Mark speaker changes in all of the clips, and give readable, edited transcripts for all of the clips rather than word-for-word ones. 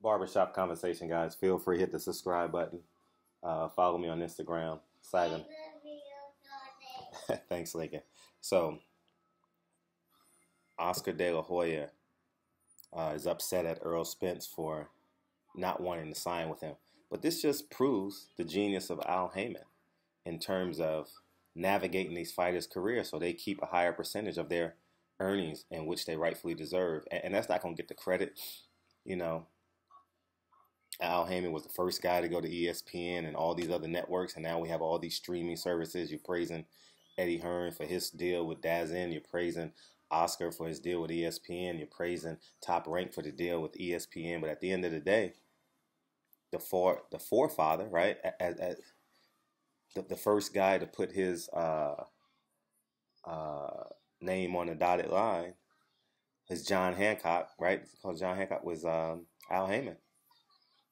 Speaker 1: Barbershop conversation, guys. Feel free hit the subscribe button. Follow me on Instagram, Sagan. Thanks, Lincoln. So, Oscar De La Hoya is upset at Earl Spence for not wanting to sign with him. But this just proves the genius of Al Hayman in terms of navigating these fighters' careers so they keep a higher percentage of their earnings in which they rightfully deserve. And that's not going to get the credit. You know, Al Hayman was the first guy to go to ESPN and all these other networks, and now we have all these streaming services. You're praising Eddie Hearn for his deal with DAZN. You're praising Oscar for his deal with ESPN. You're praising Top Rank for the deal with ESPN. But at the end of the day, the forefather, right, as the first guy to put his name on the dotted line is John Hancock, right? Because John Hancock was Al Hayman.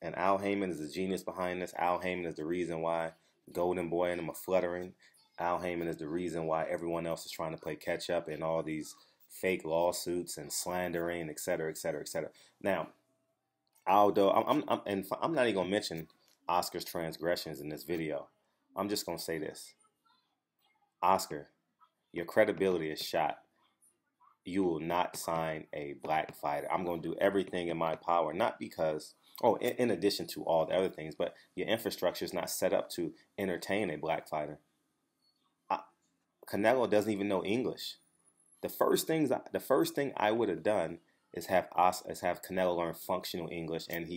Speaker 1: And Al Hayman is the genius behind this. Al Hayman is the reason why Golden Boy and them are fluttering. Al Hayman is the reason why everyone else is trying to play catch up in all these fake lawsuits and slandering, et cetera, et cetera, et cetera. Now, although I'm not even gonna mention Oscar's transgressions in this video. I'm just gonna say this: Oscar, your credibility is shot. You will not sign a black fighter. I'm gonna do everything in my power, not because. Oh, in addition to all the other things, but your infrastructure is not set up to entertain a black fighter. Canelo doesn't even know English. The first thing I would have done is have Canelo learn functional English, and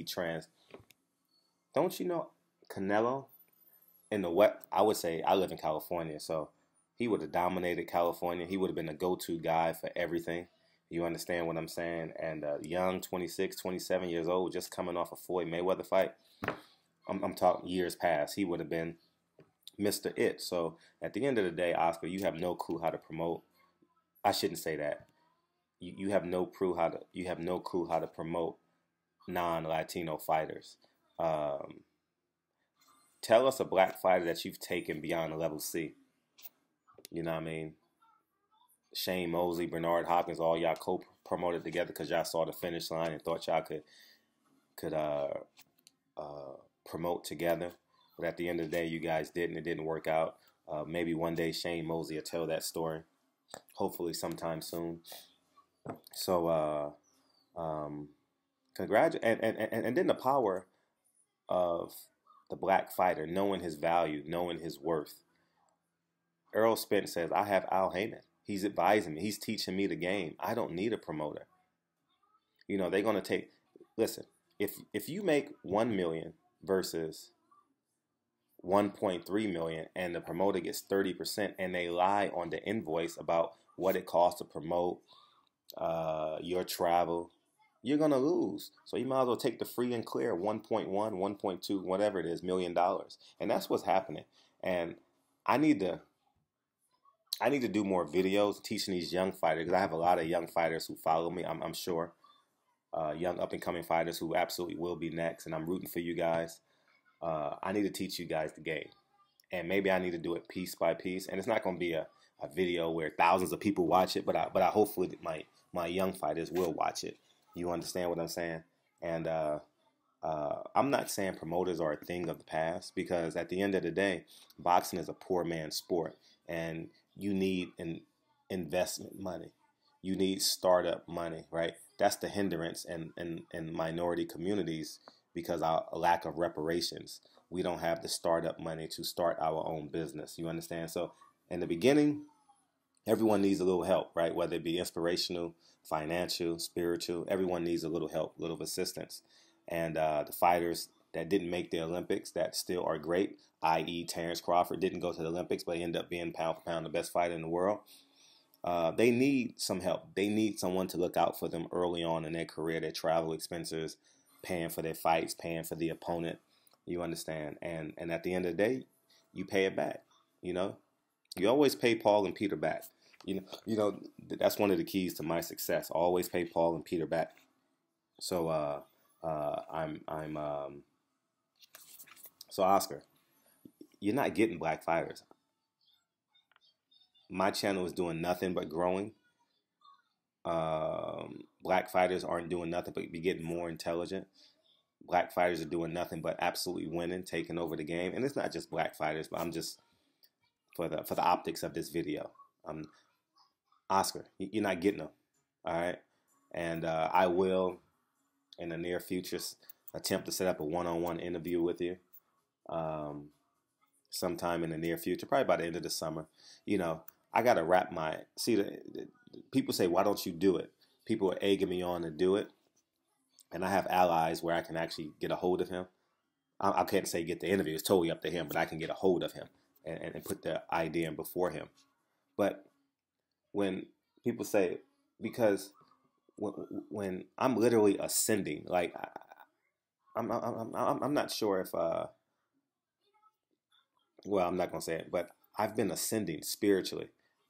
Speaker 1: Don't you know Canelo in the West? I would say I live in California, so he would have dominated California. He would have been the go-to guy for everything. You understand what I'm saying? And young, 26, 27 years old, just coming off a Floyd Mayweather fight. I'm talking years past. He would have been Mr. It. So at the end of the day, Oscar, you have no clue how to promote. I shouldn't say that. You have no clue how to promote non-Latino fighters. Tell us a black fighter that you've taken beyond the level C. You know what I mean? Shane Mosley, Bernard Hopkins, all y'all co-promoted together because y'all saw the finish line and thought y'all could promote together. But at the end of the day, you guys didn't. It didn't work out. Maybe one day Shane Mosley will tell that story. Hopefully sometime soon. So, congratulations. And then the power of the black fighter, knowing his value, knowing his worth. Earl Spence says, I have Al Hayman. He's advising me. He's teaching me the game. I don't need a promoter. You know, they're going to listen, if you make 1 million versus 1.3 million and the promoter gets 30% and they lie on the invoice about what it costs to promote your travel, you're going to lose. So you might as well take the free and clear 1.1, 1.2, whatever it is, $1 million. And that's what's happening. And I need to do more videos teaching these young fighters, because I have a lot of young fighters who follow me, I'm sure. Young up-and-coming fighters who absolutely will be next, and I'm rooting for you guys. I need to teach you guys the game. And maybe I need to do it piece by piece. And it's not going to be a video where thousands of people watch it, but I hopefully my young fighters will watch it. You understand what I'm saying? And I'm not saying promoters are a thing of the past, because at the end of the day, boxing is a poor man's sport. And you need investment money. You need startup money, right? That's the hindrance in minority communities, because of a lack of reparations. We don't have the startup money to start our own business. You understand? So in the beginning, everyone needs a little help, right? Whether it be inspirational, financial, spiritual, everyone needs a little help, a little assistance. And the fighters that didn't make the Olympics that still are great, i.e. Terrence Crawford didn't go to the Olympics, but he ended up being pound for pound the best fighter in the world. They need some help. They need someone to look out for them early on in their career, their travel expenses, paying for their fights, paying for the opponent. You understand? And at the end of the day, you pay it back. You know, you always pay Paul and Peter back. You know that's one of the keys to my success. Always pay Paul and Peter back. So so Oscar, you're not getting black fighters. My channel is doing nothing but growing. Black fighters aren't doing nothing but be getting more intelligent. Black fighters are doing nothing but absolutely winning, taking over the game. And it's not just black fighters, but I'm just for the optics of this video. Oscar, you're not getting them, all right? And I will, in the near future, attempt to set up a one-on-one interview with you sometime in the near future, probably by the end of the summer. I got to wrap my, see, people say, why don't you do it? People are egging me on to do it. And I have allies where I can actually get a hold of him. I can't say get the interview. It's totally up to him, but I can get a hold of him and put the idea in before him. But when people say, because when I'm literally ascending, like I'm not sure if well, I'm not gonna say it, but I've been ascending spiritually,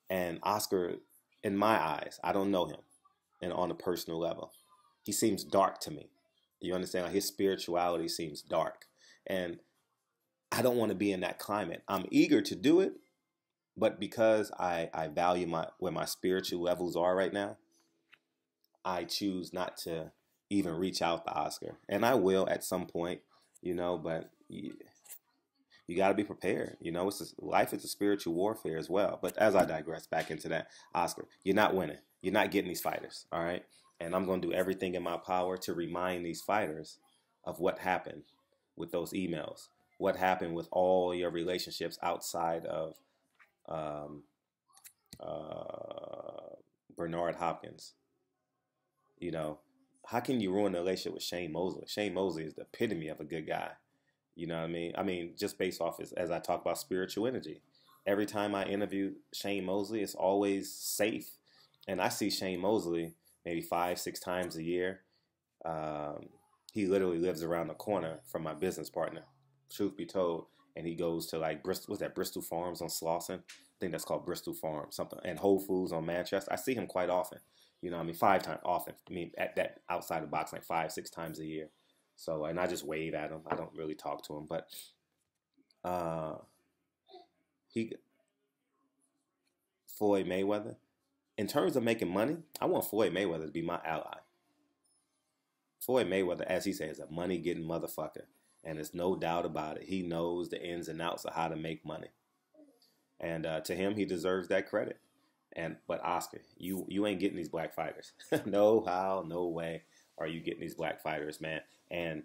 Speaker 1: and Oscar, in my eyes, I don't know him, and on a personal level, he seems dark to me. You understand? Like his spirituality seems dark, and I don't want to be in that climate. I'm eager to do it, but because I value where my spiritual levels are right now, I choose not to even reach out to Oscar. And I will at some point, but you got to be prepared. Life is a spiritual warfare as well. But as I digress back into that, Oscar, you're not winning. You're not getting these fighters, all right? And I'm going to do everything in my power to remind these fighters of what happened with those emails, what happened with all your relationships outside of Bernard Hopkins. How can you ruin a relationship with Shane Mosley? Shane Mosley is the epitome of a good guy. You know what I mean? I mean, just based off as I talk about spiritual energy. Every time I interview Shane Mosley, it's always safe. And I see Shane Mosley maybe 5-6 times a year. He literally lives around the corner from my business partner, truth be told. And he goes to like Bristol, was that Bristol Farms on Slauson? I think that's called Bristol Farms, something. And Whole Foods on Manchester. I see him quite often. 5 times often. At that outside the box, like 5-6 times a year. So, and I just wave at him. I don't really talk to him, but Floyd Mayweather, in terms of making money, I want Floyd Mayweather to be my ally. Floyd Mayweather, as he says, is a money-getting motherfucker, and there's no doubt about it. He knows the ins and outs of how to make money, and to him, he deserves that credit. But Oscar, you ain't getting these black fighters. No how, no way are you getting these black fighters, man. And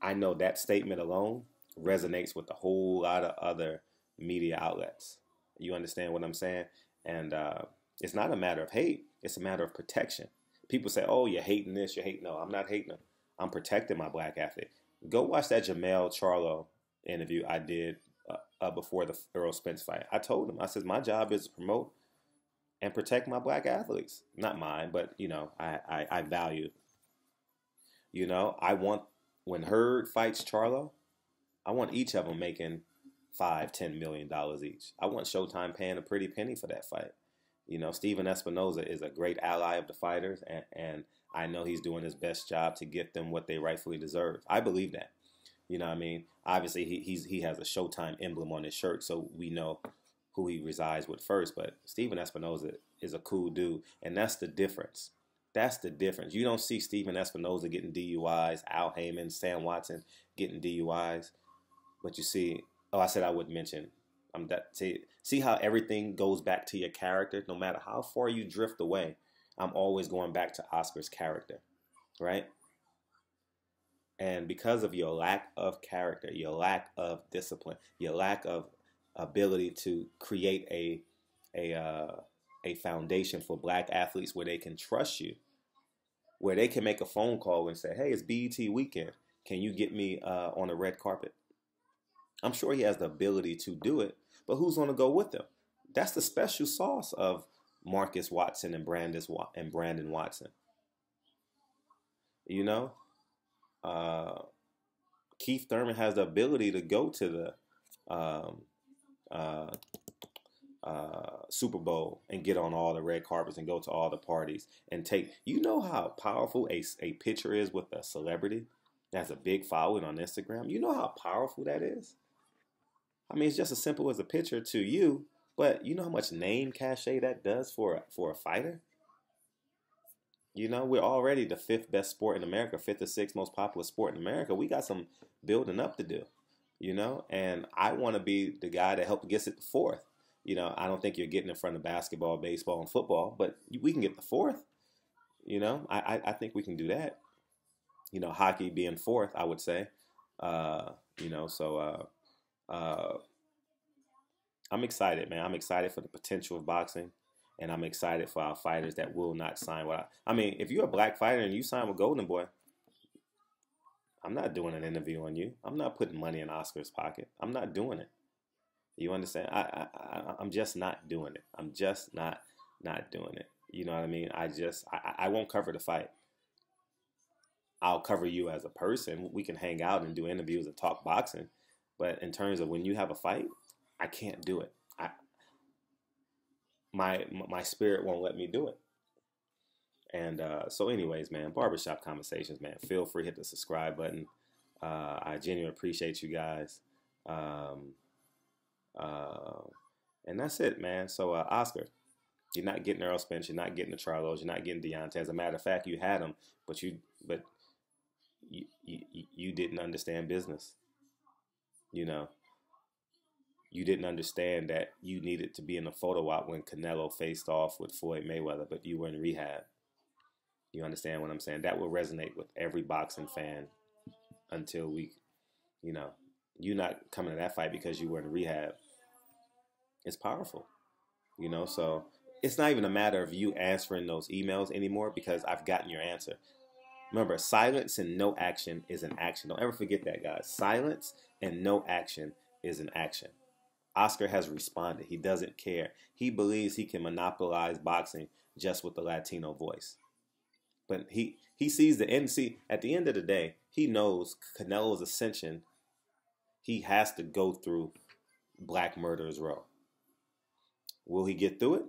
Speaker 1: I know that statement alone resonates with a whole lot of other media outlets. You understand what I'm saying? And it's not a matter of hate. It's a matter of protection. People say, oh, you're hating this, you're hating. No, I'm not hating them. I'm protecting my black athlete. Go watch that Jamel Charlo interview I did before the Earl Spence fight. I told him, I said, my job is to promote and protect my black athletes. Not mine, but, I value. I want, when Hurd fights Charlo, I want each of them making $5-10 million each. I want Showtime paying a pretty penny for that fight. Steven Espinoza is a great ally of the fighters, and I know he's doing his best job to get them what they rightfully deserve. I believe that. You know what I mean? Obviously, he has a Showtime emblem on his shirt, so we know who he resides with first. But Steven Espinoza is a cool dude, and that's the difference. That's the difference. You don't see Steven Espinoza getting DUIs, Al Hayman, Sam Watson getting DUIs, but you see. Oh, I said I would mention. See how everything goes back to your character. No matter how far you drift away, I'm always going back to Oscar's character, right? And because of your lack of character, your lack of discipline, your lack of ability to create a foundation for black athletes where they can trust you, where they can make a phone call and say, hey, it's BET weekend. Can you get me on a red carpet? I'm sure he has the ability to do it, but who's going to go with him? That's the special sauce of Marcus Watson and Brandon Watson. Keith Thurman has the ability to go to the Super Bowl and get on all the red carpets and go to all the parties and take. You know how powerful a picture is with a celebrity that has a big following on Instagram? You know how powerful that is? I mean, it's just as simple as a picture to you, but you know how much name cachet that does for a fighter? You know, we're already the fifth best sport in America, fifth or sixth most popular sport in America. We got some building up to do, you know, and I want to be the guy that helped gets it to fourth. You know, I don't think you're getting in front of basketball, baseball, and football, but we can get the fourth. You know, I think we can do that. You know, hockey being fourth, I would say. You know, so I'm excited, man. I'm excited for the potential of boxing, and I'm excited for our fighters that will not sign. I mean, if you're a black fighter and you sign with Golden Boy, I'm not doing an interview on you. I'm not putting money in Oscar's pocket. I'm not doing it. You understand? I'm just not doing it. I'm just not doing it. You know what I mean? I won't cover the fight. I'll cover you as a person. We can hang out and do interviews and talk boxing. But in terms of when you have a fight, I can't do it. My spirit won't let me do it. And so, anyways, man, barbershop conversations, man. Feel free to hit the subscribe button. I genuinely appreciate you guys. Um, uh, and that's it, man. So, Oscar, you're not getting Earl Spence. You're not getting the Charlos. You're not getting Deontay. As a matter of fact, you had them, but you didn't understand business. You know, you didn't understand that you needed to be in a photo op when Canelo faced off with Floyd Mayweather, but you were in rehab. You understand what I'm saying? That will resonate with every boxing fan until we, you know, you not coming to that fight because you were in rehab. It's powerful, you know. So it's not even a matter of you answering those emails anymore because I've gotten your answer. Remember, silence and no action is an action. Don't ever forget that, guys. Silence and no action is an action. Oscar has responded. He doesn't care. He believes he can monopolize boxing just with the Latino voice. But he sees the end. See, at the end of the day, he knows Canelo's ascension. He has to go through Black Murderers Row. Will he get through it?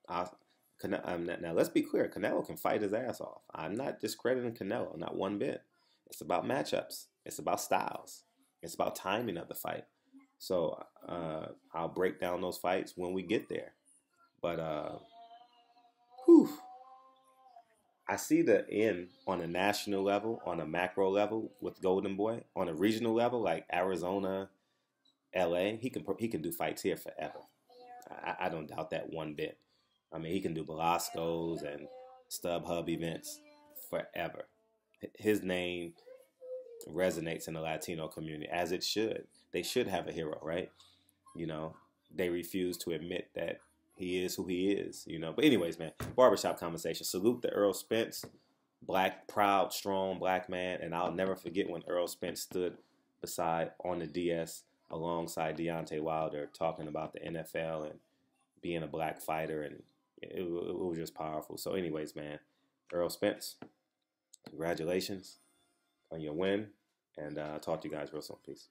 Speaker 1: Now, let's be clear. Canelo can fight his ass off. I'm not discrediting Canelo, not one bit. It's about matchups. It's about styles. It's about timing of the fight. So I'll break down those fights when we get there. But whew, I see the end on a national level, on a macro level with Golden Boy. On a regional level, like Arizona, LA, he can do fights here forever. I don't doubt that one bit. I mean, he can do Belasco's and StubHub events forever. His name resonates in the Latino community, as it should. They should have a hero, right? You know, they refuse to admit that he is who he is, you know. But anyways, man, barbershop conversation. Salute to Earl Spence, black, proud, strong black man. And I'll never forget when Earl Spence stood beside on the DS alongside Deontay Wilder talking about the NFL and being a black fighter, and it was just powerful. So anyways, man, Earl Spence, congratulations on your win, and talk to you guys real soon. Peace.